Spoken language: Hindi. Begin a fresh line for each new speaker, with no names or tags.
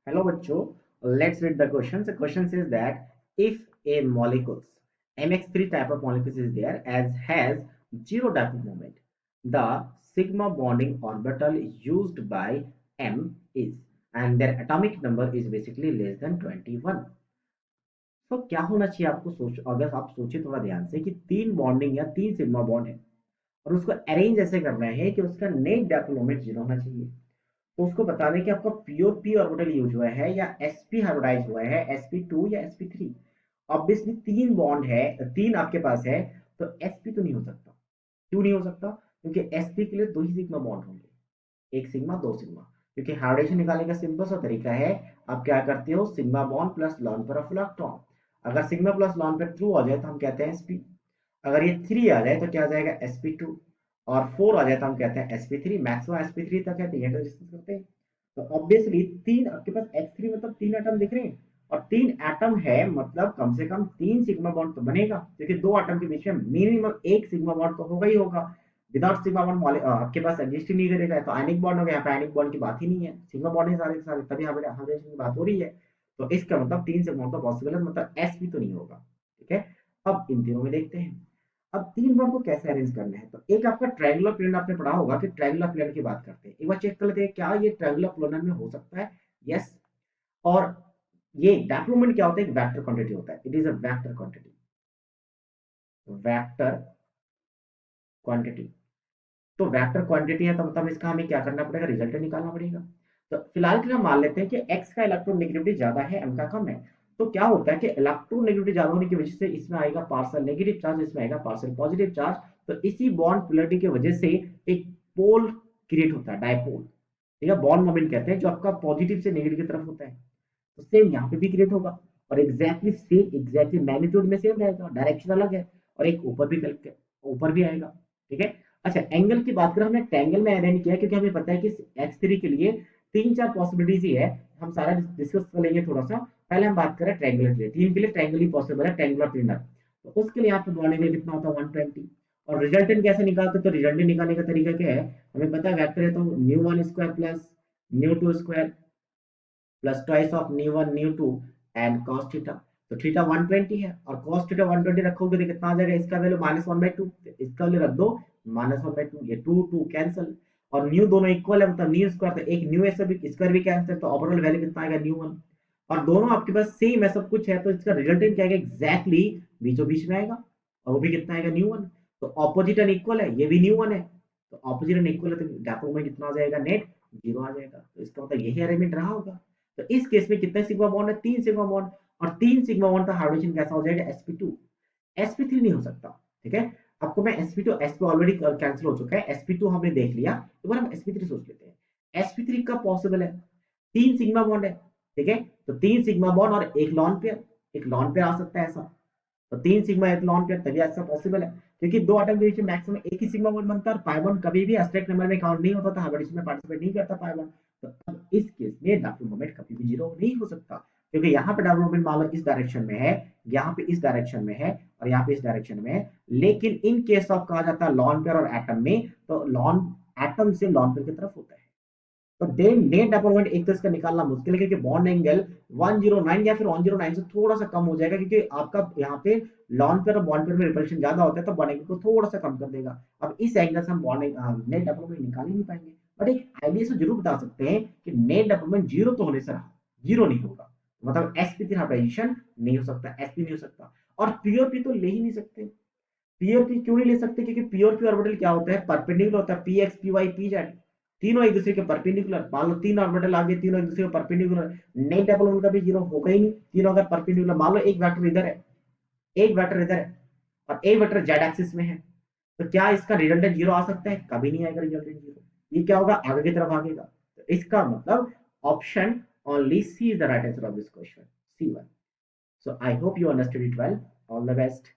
Hello बच्चों, let's read the question. The question says that if a molecules MX3 type of molecules is there as has zero dipole moment, the sigma bonding orbital used by M is and their atomic number is basically less than 21. तो क्या होना चाहिए आपको सोच अगर आप सोचे थोड़ा ध्यान से कि तीन बॉन्डिंग या तीन सिग्मा बॉन्ड है और उसको अरेंज ऐसे करना है कि उसका नेट डायपोल मोमेंट जीरो होना चाहिए। तो उसको बता दें कि आपका प्योर पी ऑर्बिटल यूज हुआ है या sp हाइब्रिडाइज हुआ है sp2 या sp3। ऑब्वियसली तीन बॉन्ड है, तीन आपके पास है, तो sp तो नहीं हो सकता। क्यों नहीं हो सकता? क्योंकि sp के लिए दो ही सिग्मा बॉन्ड होंगे, एक सिग्मा दो सिग्मा। क्योंकि हाइब्रिडेशन निकालने का सिंपल सा तरीका है, आप क्या करते हो, sigma bond plus lone pair of electron. अगर sigma plus lone pair true आ जाए तो हम कहते हैं sp। अगर ये 3 आ जाए तो क्या आ जाएगा sp2, और 4 आ जाए तो हम कहते हैं sp3। मैक्सिमम sp3 तक है तो ये डिस्कस करते हैं। तो ऑब्वियसली तीन आपके पास H3 मतलब तीन एटम दिख रहे हैं, और तीन एटम है मतलब कम से कम तीन सिग्मा बॉन्ड तो बनेगा, क्योंकि दो एटम के बीच में मिनिमम एक सिग्मा बॉन्ड तो होगा ही होगा। विदाउट सिग्मा बॉन्ड आपके पास एग्जिस्ट ही नहीं करेगा। तो आयनिक बॉन्ड हो गया, यहाँ पे आयनिक बॉन्ड की बात ही नहीं है, सिग्मा बॉन्ड है सारे के सारे, तभी हाइब्रिडेशन की बात हो रही है। तो इसका मतलब तीन सिग्मा बॉन्ड तो पॉसिबल है, मतलब एस भी तो नहीं होगा। ठीक है, अब इन तीनों में देखते हैं। अब तीन बॉन्ड को कैसे अरेंज करना है, तो एक आपका ट्रायंगुलर प्लेन आपने पढ़ा होगा कि ट्रायंगुलर प्लेन की बात करते हैं। एक बार चेक कर लेते हैं क्या ये ट्रायंगुलर प्लेन में हो सकता है। यस। और ये डायप्लोमेंट क्या होता है, एक वेक्टर क्वांटिटी होता है, it is a vector quantity. Vector quantity, तो वेक्टर क्वांटिटी है तो मतलब इसका हमें क्या करना पड़ेगा, रिजल्ट निकालना पड़ेगा। तो फिलहाल के लिए हम मान लेते हैं कि x का इलेक्ट्रोनेगेटिविटी ज्यादा है, m का कम है। तो क्या होता है कि इलेक्ट्रोनेगेटिविटी ज्यादा होने की वजह से इसमें आएगा पार्शियल नेगेटिव चार्ज, इसमें आएगा पार्शियल पॉजिटिव चार्ज। तो इसी बॉन्ड पोलैरिटी की वजह से एक पोल क्रिएट होता है, डायपोल। ठीक है, बॉन्ड मोमेंट कहते हैं जो आपका पॉजिटिव से नेगेटिव की तरफ होता है। तो सेम यहाँ पे भी क्रिएट होगा, और एग्जैक्टली सेम, एग्जैक्टली मैग्नीट्यूड में सेम रहेगा, डायरेक्शन अलग है, और एक ऊपर भी आएगा। ठीक है। अच्छा, एंगल की बात करें, हमने ट्रायंगल में अरेंज किया क्योंकि हमें पता है कि x3 के लिए तीन चार पॉसिबिलिटीज ही है। हम सारा डिस्कस कर लेंगे थोड़ा सा। पहले हम बात करें ट्रायंगुलर के लिए, तीन के लिए ट्रायंगल ही पॉसिबल है, ट्रायंगुलर प्लेनर। तो उसके लिए यहाँ पे बॉन्ड एंगल कितना होता है, 120। और रिजल्टेंट कैसे निकालते हैं, तो रिजल्टेंट निकालने का तरीका क्या है, हमें पता है वेक्टर है तो nu one square plus nu two square plus twice of nu one nu two and cos theta. तो थीटा 120 है, और कॉस थीटा 120 रखोगे तो कितना आ जाएगा, इसका वैल्यू -1/2, इसका वैल्यू रख दो -1/2, ये 2 2 कैंसिल। और न्यू दोनों इक्वल है, मतलब न्यू स्क्वायर, तो एक न्यू ऐसे भी स्क्वायर भी कैंसिल, तो ओवरऑल वैल्यू कितना आएगा, न्यू 1। और दोनों आपके पास सेम है, सब कुछ है, तो इसका रिजल्टेंट क्या आएगा, एग्जैक्टली बीचों बीच में आएगा, और वो भी कितना आएगा, न्यू 1। तो ऑपोजिट एंड इक्वल है, ये भी न्यू 1 है, तो ऑपोजिट एंड इक्वल है, तो डायपोल में कितना आ जाएगा, नेट जीरो आ जाएगा। तो इसका मतलब यही अरेंजमेंट रहा होगा। तो इस केस में कितने सिग्मा बॉन्ड है, तीन सिग्मा बॉन्ड। और तीन सिग्मा बॉन्ड का हाइड्रोजन कैसा हो जाएगा, sp2। sp3 नहीं हो सकता। ठीक है, आपको मैं sp2 sp ऑलरेडी कैंसिल हो चुका है, sp2 हमने देख लिया, एक बार हम sp3 सोच लेते हैं। sp3 कब पॉसिबल है, तीन सिग्मा बॉन्ड है। ठीक है, तो तीन सिग्मा बॉन्ड और एक लॉन पेयर, एक लॉन पेयर आ सकता है ऐसा। तो तीन सिग्मा एक लॉन पेयर, तभी ऐसा पॉसिबल है, क्योंकि दो एटम के बीच में मैक्सिमम एक ही सिग्मा बॉन्ड बनता है, और पाई बॉन्ड कभी भी एब्स्ट्रैक्ट नंबर में काउंट नहीं होता था, हाइब्रिडेशन में पार्टिसिपेट नहीं करता पाई बॉन्ड। तो अब इस केस में डायपोल मोमेंट कभी भी जीरो नहीं हो सकता, क्योंकि यहाँ पे डायपोल मोमेंट मान लो इस डायरेक्शन में है, यहाँ पे इस डायरेक्शन में है, और यहाँ पे इस डायरेक्शन में है। लेकिन इन केस ऑफ कहा जाता है लॉन पेयर और एटम में, तो लॉन एटम से लॉन पेयर की तरफ होता है। तो नेट अपॉइंटमेंट एक तो इसका निकालना मुश्किल है, क्योंकि बॉन्ड एंगल 109 या फिर 109 से थोड़ा सा कम हो जाएगा, क्योंकि आपका यहाँ पे लॉन पेयर और बॉन्ड पेयर में रिपल्शन ज्यादा होता है, तो बॉन्ड एंगल को थोड़ा सा कम कर देगा। अब इस एंगल से हम बॉन्ड नेट अपॉइंटमेंट निकाल ही नहीं पाएंगे। बट एक आइडिया से जरूर बता सकते हैं कि नेट अपॉइंटमेंट जीरो तो होने से रहा, जीरो नहीं होगा, मतलब sp3 हाइब्रिडेशन नहीं हो सकता, sp नहीं हो सकता। और प्योर पी तो ले ही नहीं सकते। प्योर पी क्यों नहीं ले सकते, क्योंकि प्योर पी ऑर्बिटल क्या होता है, परपेंडिकुलर होता है, P X P Y P Z, तीनों एक दूसरे के परपेंडिकुलर। मान लो तीन ऑर्बिटल आ गए, तीनों एक दूसरे के परपेंडिकुलर, नेट डबल उनका भी जीरो होगा ही नहीं, तीनों अगर परपेंडिकुलर। मान लो एक वेक्टर इधर है, एक वेक्टर इधर है, और एक वेक्टर जेड एक्सिस में है, तो क्या इसका रिजल्टेंट जीरो आ सकता है, कभी नहीं आएगा रिजल्टेंट जीरो। ये क्या होगा, आगे की तरफ आगेगा। तो इसका मतलब option only C is the right answer of this question, C1। So I hope you understood it well. All the best.